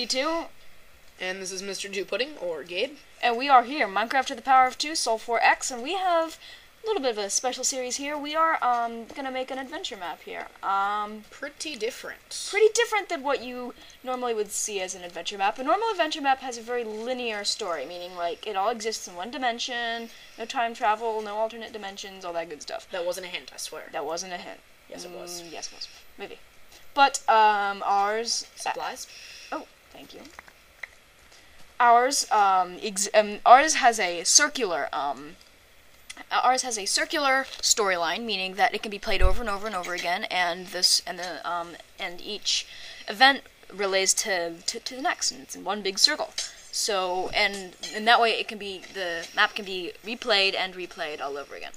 D2. And this is Mr. Dew Pudding, or Gabe. And we are here, Minecraft to the Power of 2, Sol 4X, and we have a little bit of a special series here. We are gonna make an adventure map here. Pretty different. Pretty different than what you normally would see as an adventure map. A normal adventure map has a very linear story, meaning like it all exists in one dimension, no time travel, no alternate dimensions, all that good stuff. That wasn't a hint, I swear. That wasn't a hint. Yes, it was. Yes, it was. Maybe. But ours. Supplies. Oh, thank you. Ours ours has a circular storyline, meaning that it can be played over and over and over again, and each event relays to the next, and it's in one big circle. So and that way the map can be replayed and replayed all over again.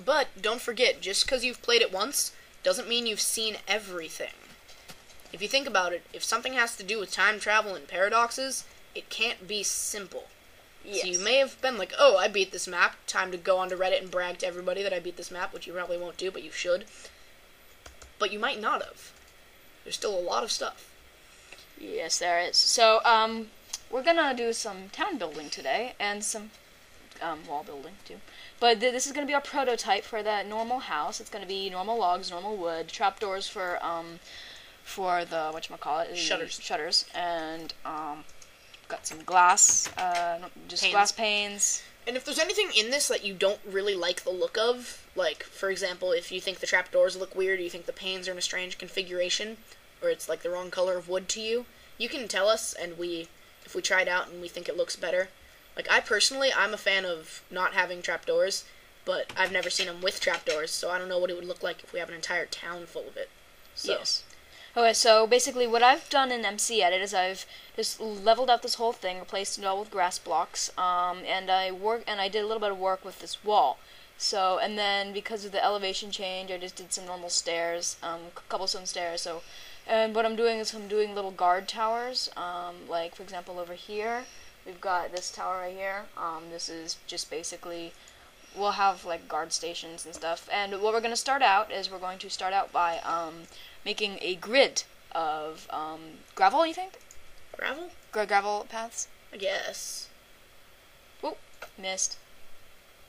But don't forget, just because you've played it once doesn't mean you've seen everything. If you think about it, if something has to do with time travel and paradoxes, it can't be simple. Yes. So you may have been like, oh, I beat this map, time to go onto Reddit and brag to everybody that I beat this map, which you probably won't do, but you should. But you might not have. There's still a lot of stuff. Yes, there is. So, we're gonna do some town building today, and some wall building, too. But this is gonna be our prototype for that normal house. It's gonna be normal logs, normal wood, trapdoors for the, whatchamacallit? Shutters, and, got some glass, glass panes. And if there's anything in this that you don't really like the look of, like, for example, if you think the trapdoors look weird, or you think the panes are in a strange configuration, or it's, like, the wrong color of wood to you, you can tell us, and if we try it out and we think it looks better. Like, I'm a fan of not having trapdoors, but I've never seen them with trapdoors, so I don't know what it would look like if we have an entire town full of it. So. Yes. Okay, so basically what I've done in MC Edit is I've just leveled out this whole thing, replaced it all with grass blocks, and I did a little bit of work with this wall. So, and then because of the elevation change, I just did some normal stairs, cobblestone stairs. So, and what I'm doing is I'm doing little guard towers, like for example over here, we've got this tower right here. This is just basically, we'll have like guard stations and stuff. And what we're going to start out is we're going to start out by making a grid of gravel, you think? Gravel? Gravel paths? I guess. Whoa, missed.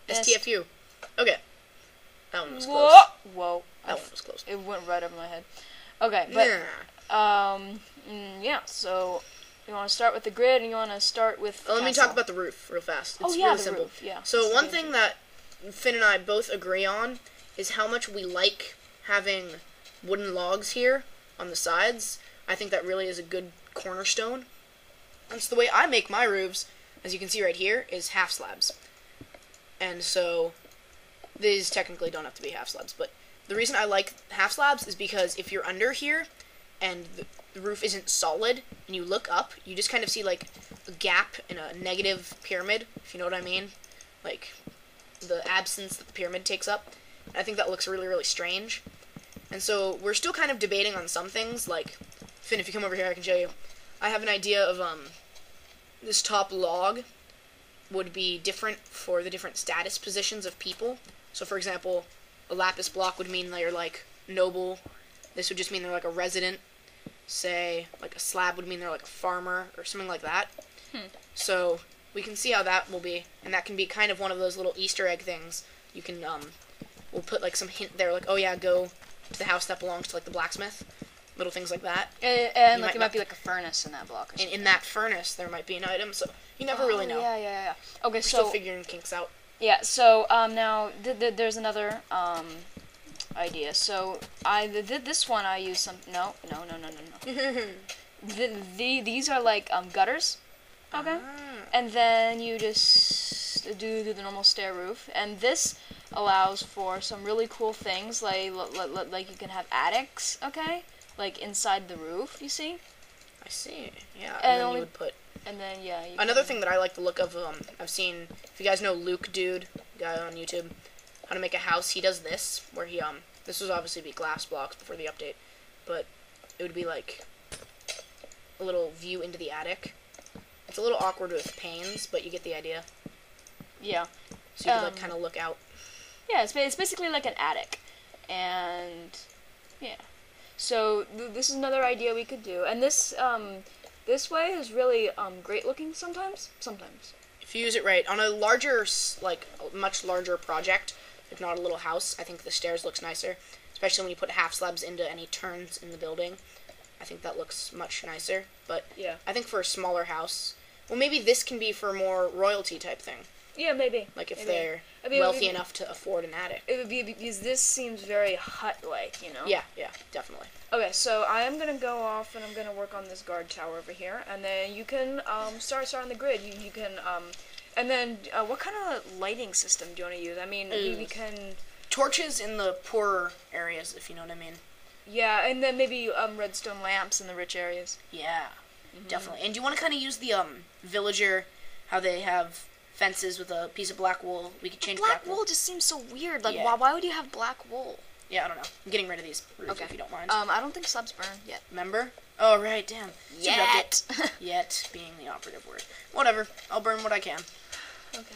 STFU. Okay. That one was Whoa! close. Whoa. That one was close. It went right over my head. Okay, but, yeah, so you want to start with the grid, and you want to start with let me talk about the roof real fast. It's really simple. Roof, yeah. So one thing that Finn and I both agree on is how much we like having wooden logs here on the sides. I think that really is a good cornerstone. And so the way I make my roofs, as you can see right here, is half slabs. And so these technically don't have to be half slabs, but the reason I like half slabs is because if you're under here and the roof isn't solid and you look up, you just kind of see like a gap in a negative pyramid, if you know what I mean. Like the absence that the pyramid takes up. And I think that looks really, really strange. And so we're still kind of debating on some things, like, Finn, if you come over here, I can show you. I have an idea of, this top log would be different for the different status positions of people. So, for example, a lapis block would mean they're, like, noble. This would just mean they're, like, a resident. Say, like, a slab would mean they're, like, a farmer, or something like that. So, we can see how that will be, and that can be kind of one of those little Easter egg things. You can, we'll put, like, some hint there, like, oh, yeah, go to the house that belongs to, like, the blacksmith. Little things like that. And like, it might be, like, a furnace in that block. And in that furnace, there might be an item, so you never really know. Yeah. Okay, We're still figuring kinks out. Yeah, so, now, there's another, idea. So, this one I use some, no. These are, like, gutters. Okay. And then you just do the normal stair roof, and this allows for some really cool things, like you can have attics, okay? Like inside the roof, you see? I see. Yeah, and then you would put. And then yeah. Another thing that I like the look of, I've seen. If you guys know Luke Dude, guy on YouTube, how to make a house, he does this, where he this would obviously be glass blocks before the update, but it would be like a little view into the attic. It's a little awkward with panes, but you get the idea. Yeah. So you could like kind of look out. Yeah, it's basically like an attic, and yeah. So this is another idea we could do, and this This way is really great looking sometimes. Sometimes. If you use it right on a larger, like a much larger project, if not a little house, I think the stairs looks nicer, especially when you put half slabs into any turns in the building. I think that looks much nicer. But Yeah. I think for a smaller house, well, maybe this can be for more royalty type thing. Yeah, maybe. Like if Maybe. they're wealthy enough to afford an attic. It would be because this seems very hut-like, you know? Yeah, definitely. Okay, so I am going to go off and I'm going to work on this guard tower over here, and then you can start on the grid. You can, and then what kind of lighting system do you want to use? I mean, we can... Torches in the poorer areas, if you know what I mean. Yeah, and then maybe redstone lamps in the rich areas. Yeah, definitely. And do you want to kind of use the villager, how they have fences with a piece of black wool? We could change black wool just seems so weird. Like, Yeah. why would you have black wool? Yeah, I don't know. I'm getting rid of these roofs if you don't mind. I don't think slabs burn yet. Remember? Oh, right, damn. Yet. Yet being the operative word. Whatever. I'll burn what I can. Okay.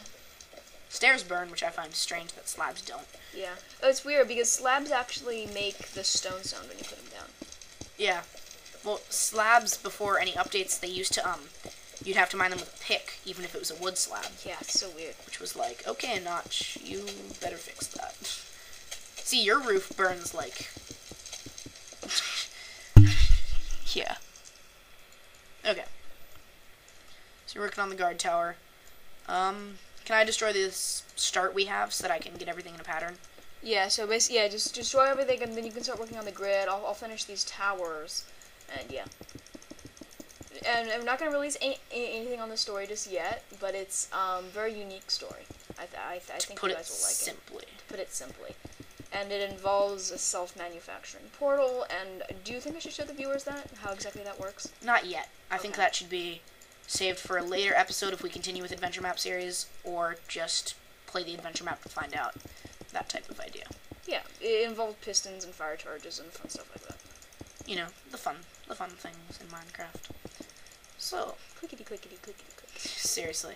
Stairs burn, which I find strange that slabs don't. Yeah. It's weird because slabs actually make the stone sound when you put them down. Yeah. Well, slabs, before any updates, they used to, you'd have to mine them with a pick, even if it was a wood slab. Yeah, it's so weird. Which was like, okay, Notch, you better fix that. See, your roof burns like... yeah. Okay. So you're working on the guard tower. Can I destroy this start we have so that I can get everything in a pattern? Yeah, so basically, yeah, just destroy everything and then you can start working on the grid. I'll finish these towers, and yeah. And I'm not going to release anything on the story just yet, but it's very unique story. I think you guys will like simply. it. To put it simply. And it involves a self-manufacturing portal, and do you think I should show the viewers that? How exactly that works? Not yet. I think that should be saved for a later episode if we continue with Adventure Map series, or just play the Adventure Map to find out that type of idea. Yeah, it involved pistons and fire charges and fun stuff like that. You know, the fun things in Minecraft. So, Clickety clickety clickety click. seriously.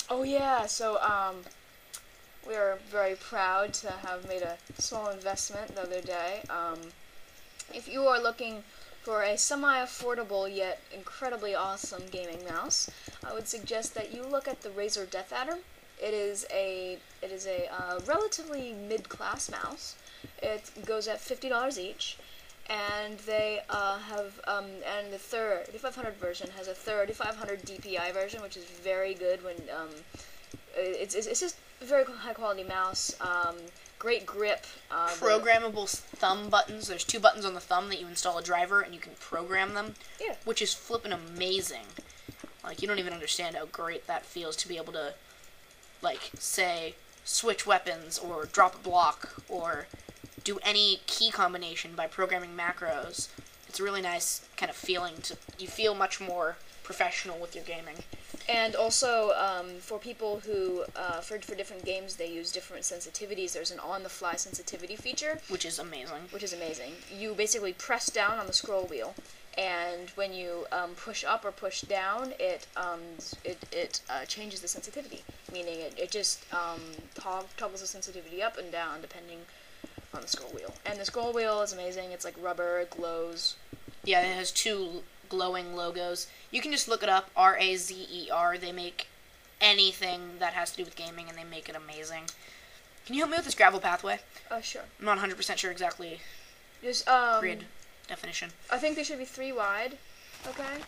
Oh yeah, so we are very proud to have made a small investment the other day. If you are looking for a semi-affordable yet incredibly awesome gaming mouse, I would suggest that you look at the Razer Death Adder. It is a relatively mid-class mouse. It goes at $50 each, and they have and the 3500 version has a 3500 DPI version, which is very good when it's just a very high quality mouse. Great grip. Programmable thumb buttons. There's 2 buttons on the thumb that you install a driver and you can program them. Yeah. Which is flippin' amazing. Like, you don't even understand how great that feels to be able to, like, say, switch weapons or drop a block or do any key combination by programming macros. It's a really nice kind of feeling. You feel much more professional with your gaming. And also, for people who, for different games, they use different sensitivities. There's an on-the-fly sensitivity feature. Which is amazing. You basically press down on the scroll wheel, and when you push up or push down, it changes the sensitivity. Meaning it just toggles the sensitivity up and down depending on the scroll wheel. And the scroll wheel is amazing. It's like rubber, it glows. Yeah, it has 2 glowing logos. You can just look it up, RAZER. They make anything that has to do with gaming, and they make it amazing. Can you help me with this gravel pathway? Sure. I'm not 100% sure exactly Just grid definition. I think they should be 3 wide. Okay.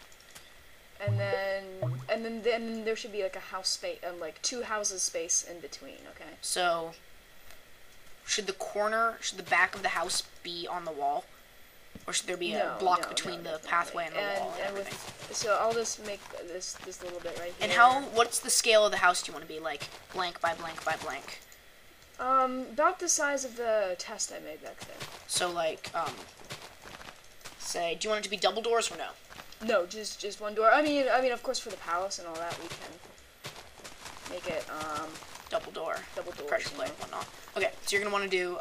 And then there should be like a house space, like 2 houses space in between. Okay. So, should the back of the house be on the wall? Or should there be a block between the pathway and the wall and everything? So I'll just make this little bit right here. And what's the scale of the house do you want to be? Like, blank by blank by blank? About the size of the test I made back there. So, like, say, do you want it to be double doors or no? No, just 1 door. I mean, of course, for the palace and all that, we can make it, double doors, pressure plate and know. whatnot. Okay, so you're going to want to do,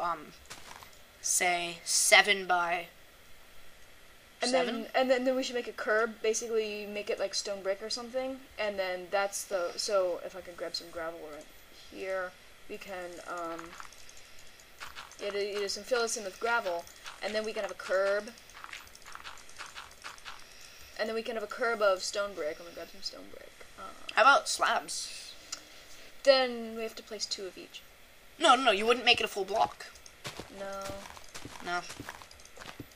say, 7 by... And 7? then we should make a curb. Basically, you make it like stone brick or something, and then that's the. So if I can grab some gravel right here, we can. You just fill this in with gravel, And then we can have a curb. And then we can have a curb of stone brick. I'm gonna grab some stone brick. How about slabs? Then we have to place 2 of each. No, you wouldn't make it a full block. No. No.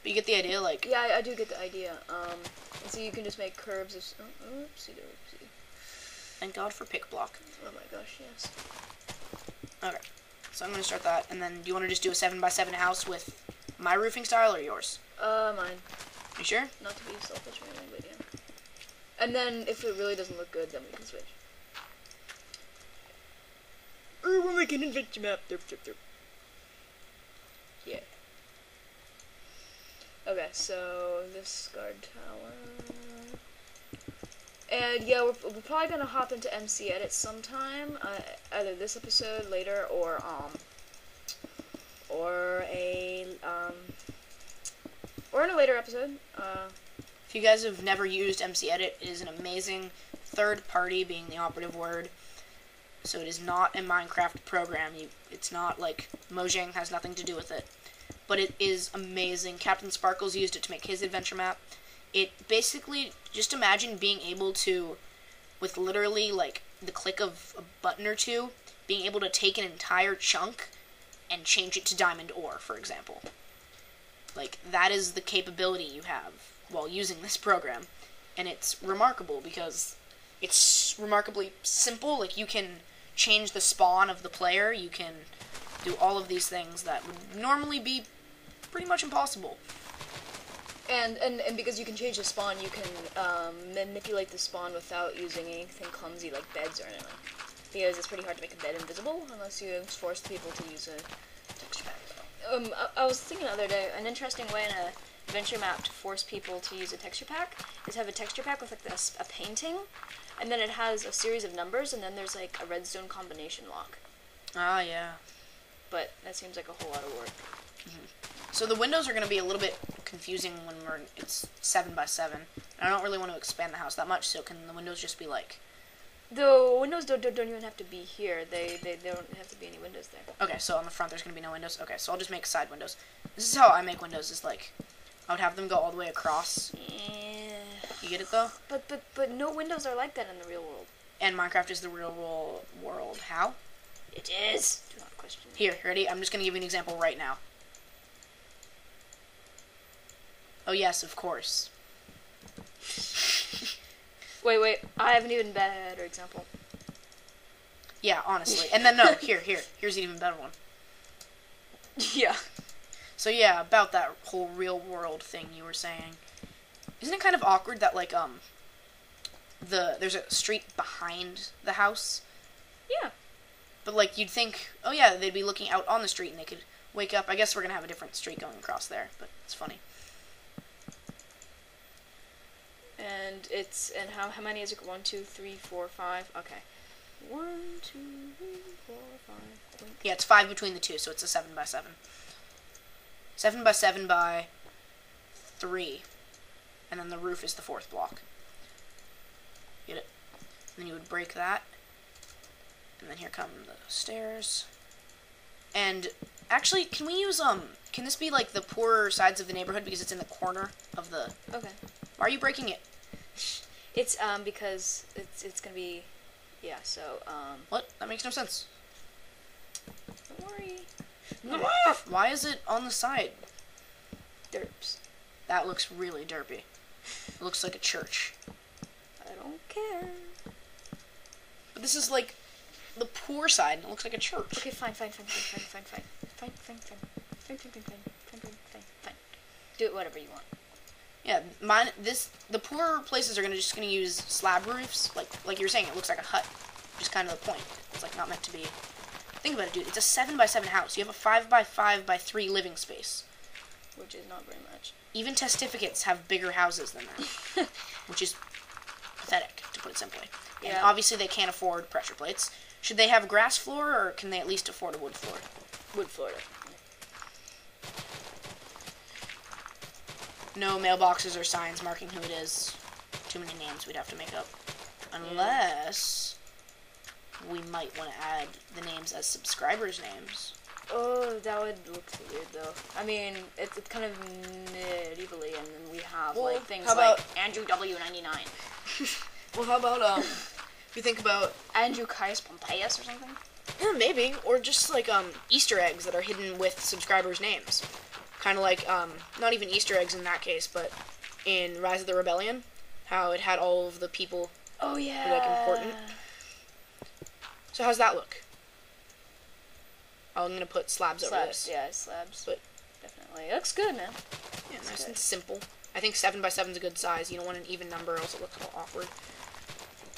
But you get the idea, like... Yeah, I do get the idea. And so you can just make curbs of... oopsie doopsie. Thank God for pick block. Oh my gosh, yes. Okay. So I'm going to start that, and then do you want to just do a 7x7 house with my roofing style or yours? Mine. You sure? Not to be selfish or anything, but yeah. And then, if it really doesn't look good, then we can switch. We'll make an adventure map. Derp, derp, derp. Yeah. Okay, so this guard tower. And yeah, we're probably gonna hop into MC Edit sometime, either this episode later or in a later episode. If you guys have never used MC Edit, it is an amazing third party, being the operative word. So it is not a Minecraft program. It's not like Mojang, has nothing to do with it. But it is amazing. Captain Sparkles used it to make his adventure map. It basically, just imagine being able to, with literally like the click of a button or two, being able to take an entire chunk and change it to diamond ore, for example. Like, that is the capability you have while using this program. And it's remarkable because it's remarkably simple. Like, you can change the spawn of the player. You can do all of these things that would normally be pretty much impossible. And because you can change the spawn, you can manipulate the spawn without using anything clumsy like beds or anything. Because it's pretty hard to make a bed invisible unless you force people to use a texture pack. I was thinking the other day, an interesting way in a adventure map to force people to use a texture pack is have a texture pack with like this, a painting, and then it has a series of numbers, and then there's like a redstone combination lock. Ah, yeah. But that seems like a whole lot of work. Mm-hmm. So the windows are going to be a little bit confusing when it's 7x7. And I don't really want to expand the house that much, so can the windows just be like... The windows don't even have to be here. They don't have to be any windows there. Okay, so on the front there's going to be no windows. Okay, so I'll just make side windows. This is how I make windows, is like, I would have them go all the way across. Yeah. You get it, though? But no windows are like that in the real world. And Minecraft is the real world. How? It is. Do not question me. Here, ready? I'm just going to give you an example right now. Oh, yes, of course. Wait, I have an even better example. Yeah, honestly. And then, no, here's an even better one. Yeah. So, yeah, about that whole real world thing you were saying. Isn't it kind of awkward that, like, there's a street behind the house? Yeah. But, like, you'd think, oh, yeah, they'd be looking out on the street and they could wake up. I guess we're going to have a different street going across there, but it's funny. And how many is it? 1, 2, 3, 4, 5. Okay. 1, 2, 3, 4, 5. Blink. Yeah, it's 5 between the two, so it's a 7x7. 7x7 by 3. And then the roof is the 4th block. Get it? And then you would break that. And then here come the stairs. And actually, can we use, can this be like the poorer sides of the neighborhood because it's in the corner of the... Okay. Why are you breaking it? It's, because it's gonna be, yeah, so, What? That makes no sense. Don't worry. Why is it on the side? Derps. That looks really derpy. It looks like a church. I don't care. But this is like the poor side, and it looks like a church. Okay, fine. Do it whatever you want. Yeah, the poorer places are just gonna use slab roofs. Like you were saying, it looks like a hut. Which is kind of the point. It's like not meant to be. Think about it, dude. It's a 7x7 house. You have a 5x5x3 living space. Which is not very much. Even testificates have bigger houses than that. Which is pathetic, to put it simply. And Yeah. obviously they can't afford pressure plates. Should they have a grass floor, or can they at least afford a wood floor? Wood floor. No mailboxes or signs marking who it is. Too many names we'd have to make up. Unless we might want to add the names as subscribers' names. Oh, that would look so weird though. I mean, it's kind of medievally, and then we have Well, like things how about- like Andrew W99, Well, how about if you think about Andrew Caius Pompeius or something. yeah, maybe, or just like Easter eggs that are hidden with subscribers' names, kind of like not even Easter eggs in that case, but in Rise of the Rebellion, how it had all of the people Oh yeah. who are like important. So how's that look? I'm gonna put slabs over Slabs, this. yeah, slabs. But Definitely, it looks good, man. yeah, nice good. and simple. I think 7x7 is a good size. You don't want an even number, else it looks a little awkward.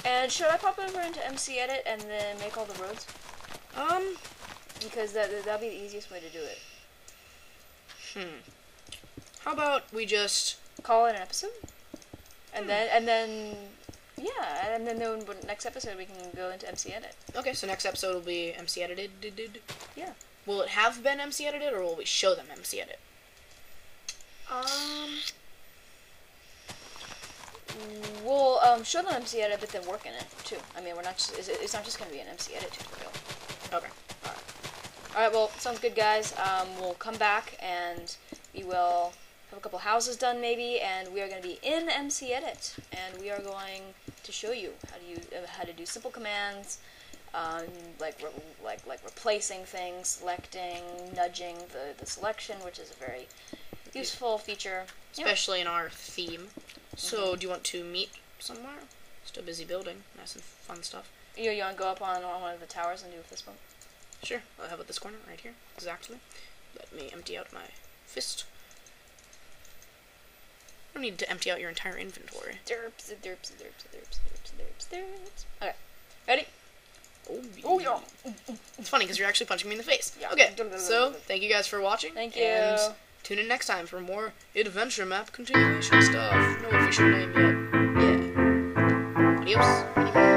And should I pop over into MC Edit and then make all the roads? Because that'll be the easiest way to do it. How about we just Call it an episode, and then yeah, and then next episode we can go into MC Edit. okay? So next episode will be MC edited. Yeah. Will it have been MC edited, or will we show them MC edit? We'll show them MC Edit, but then work in it too. I mean, we're not just, it's not just going to be an MC Edit tutorial. Okay. Alright, well, sounds good, guys. We'll come back and we will have a couple houses done maybe, and we are going to be in MC Edit, and we are going to show you how to do simple commands, like replacing things, selecting, nudging the selection, which is a very useful feature. Especially in our theme. So, do you want to meet somewhere? Still busy building. Nice and fun stuff. You want to go up on one of the towers and do a fist bump? Sure. Well, how about this corner right here? Exactly. Let me empty out my fist. I don't need to empty out your entire inventory. Derps, derps, derps, derps, derps, derps, derps. Okay. Ready? Oh, yeah. It's funny because you're actually punching me in the face. Yeah. Okay, so thank you guys for watching. Thank you. And tune in next time for more adventure map continuation stuff. No official name yet. Yeah. Adios.